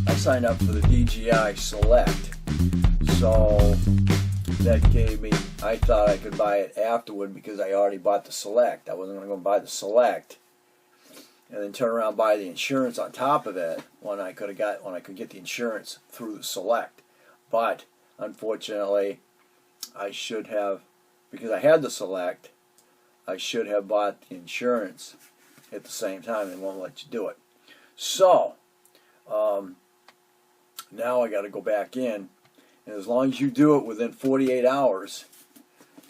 I signed up for the DJI Select, so that gave me, I thought I could buy it afterward because I already bought the Select. I wasn't going to go buy the Select and then turn around and buy the insurance on top of it when I could get the insurance through the Select. But unfortunately, I should have, because I had the Select, I should have bought the insurance at the same time. They won't let you do it. So now I got to go back in, and as long as you do it within 48 hours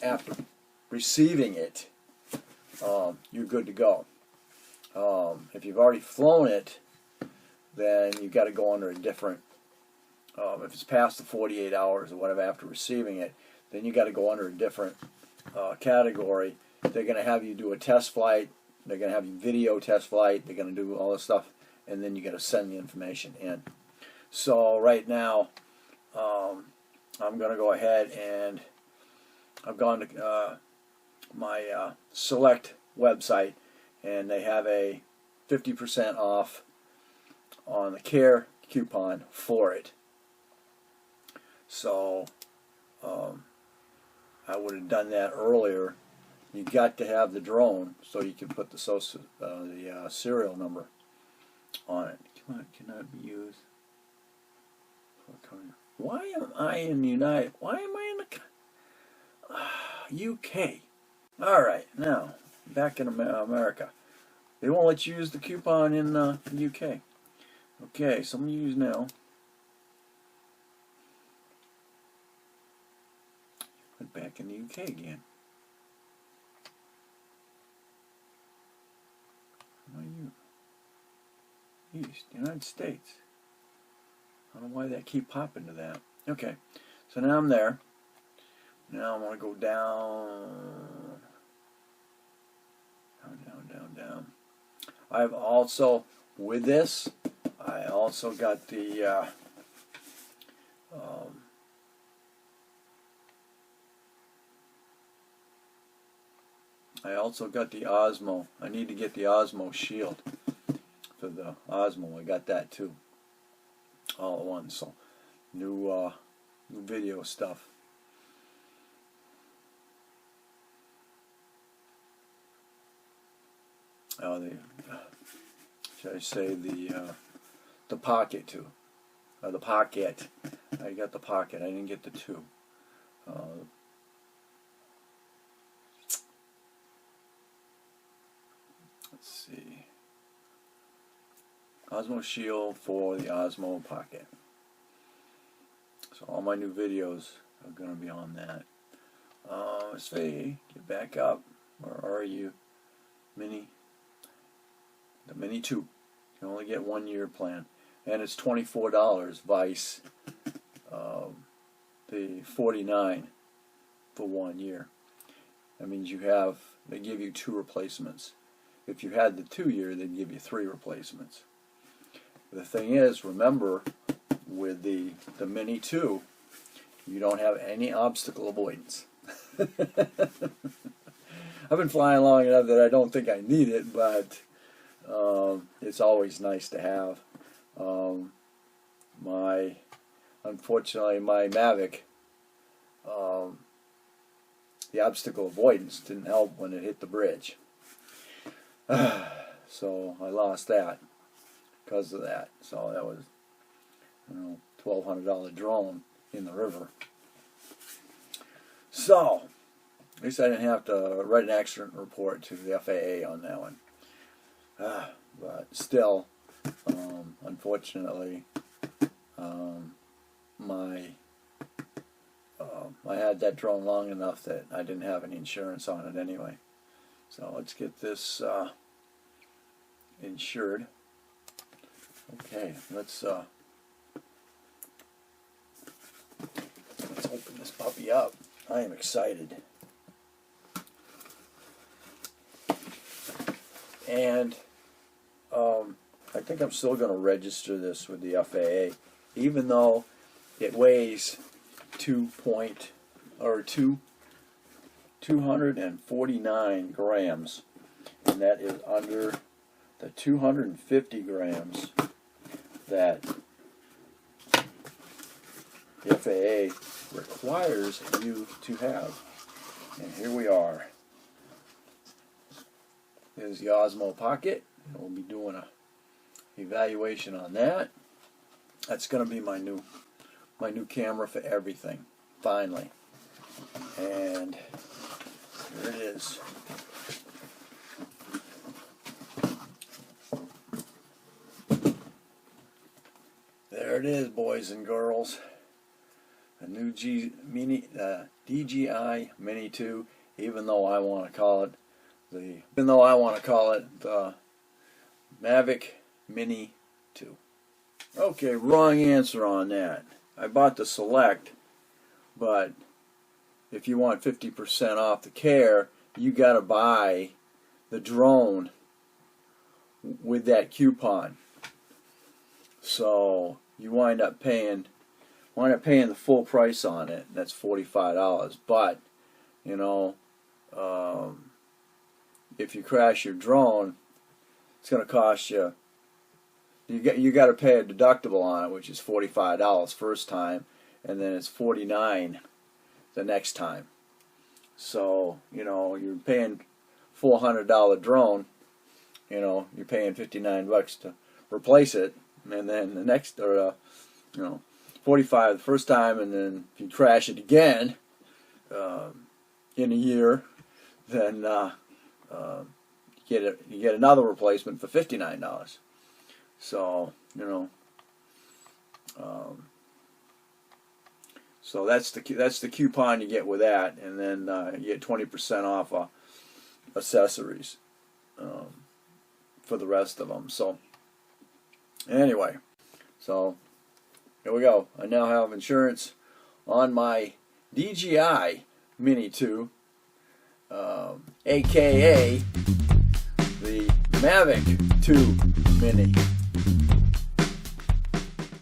after receiving it, you're good to go. If you've already flown it, then you've got to go under a different, if it's past the 48 hours or whatever after receiving it, then you got to go under a different category. They're going to have you do a test flight. They're going to have you video test flight. They're going to do all this stuff, and then you got to send the information in. So right now, I'm going to go ahead and I've gone to my Select website, and they have a 50% off on the care coupon for it. So I would have done that earlier. You got to have the drone so you can put the serial number on it. Cannot be used. Why am I in the United? Why am I in the UK? All right, now back in America, they won't let you use the coupon in the UK. Okay, so I'm gonna use now. Went back in the UK again. How are you? East, United States. I don't know why that keep popping to that. Okay, so now I'm there. Now I want to go down. Down. I've also, with this, I also got the Osmo. I need to get the Osmo Shield for the Osmo. I got that too, all at once. So new video stuff. Should I say the Pocket too? The Pocket. I got the Pocket. I didn't get the 2. Let's see. Osmo Shield for the Osmo Pocket. So all my new videos are going to be on that. Let's see. Get back up. Where are you? Mini. The Mini 2. You can only get 1 year plan. And it's $24 vice the $49 for 1 year. That means they give you 2 replacements. If you had the 2 year, they'd give you 3 replacements. The thing is, remember, with the Mini 2, you don't have any obstacle avoidance. I've been flying long enough that I don't think I need it, but it's always nice to have. Unfortunately, my Mavic, the obstacle avoidance didn't help when it hit the bridge. So I lost that because of that. So that was, $1,200 drone in the river. So at least I didn't have to write an accident report to the FAA on that one. But still, unfortunately, I had that drone long enough that I didn't have any insurance on it anyway. So let's get this insured. Okay, let's open this puppy up. I am excited. And I think I'm still going to register this with the FAA, even though it weighs 249 grams, and that is under the 250 grams that the FAA requires you to have. And here we are. There's the Osmo Pocket. We'll be doing a evaluation on that. That's going to be my new camera for everything. Finally. And here it is. There it is, boys and girls. A new DJI Mini 2, even though I want to call it the Mavic Mini 2. Okay, wrong answer on that. I bought the Select, but if you want 50% off the Care, you got to buy the drone with that coupon. So you wind up paying the full price on it. That's $45. But you know, if you crash your drone, it's going to cost you. You got to pay a deductible on it, which is $45 first time, and then it's $49 the next time. So you know, you're paying $400 drone. You know, you're paying $59 to replace it, and then the next, you know, $45 the first time, and then if you crash it again in a year, then you get another replacement for $59. So you know, so that's the coupon you get with that, and then you get 20% off accessories for the rest of them. So anyway, so here we go. I now have insurance on my DJI Mini 2, aka the Mavic 2 Mini.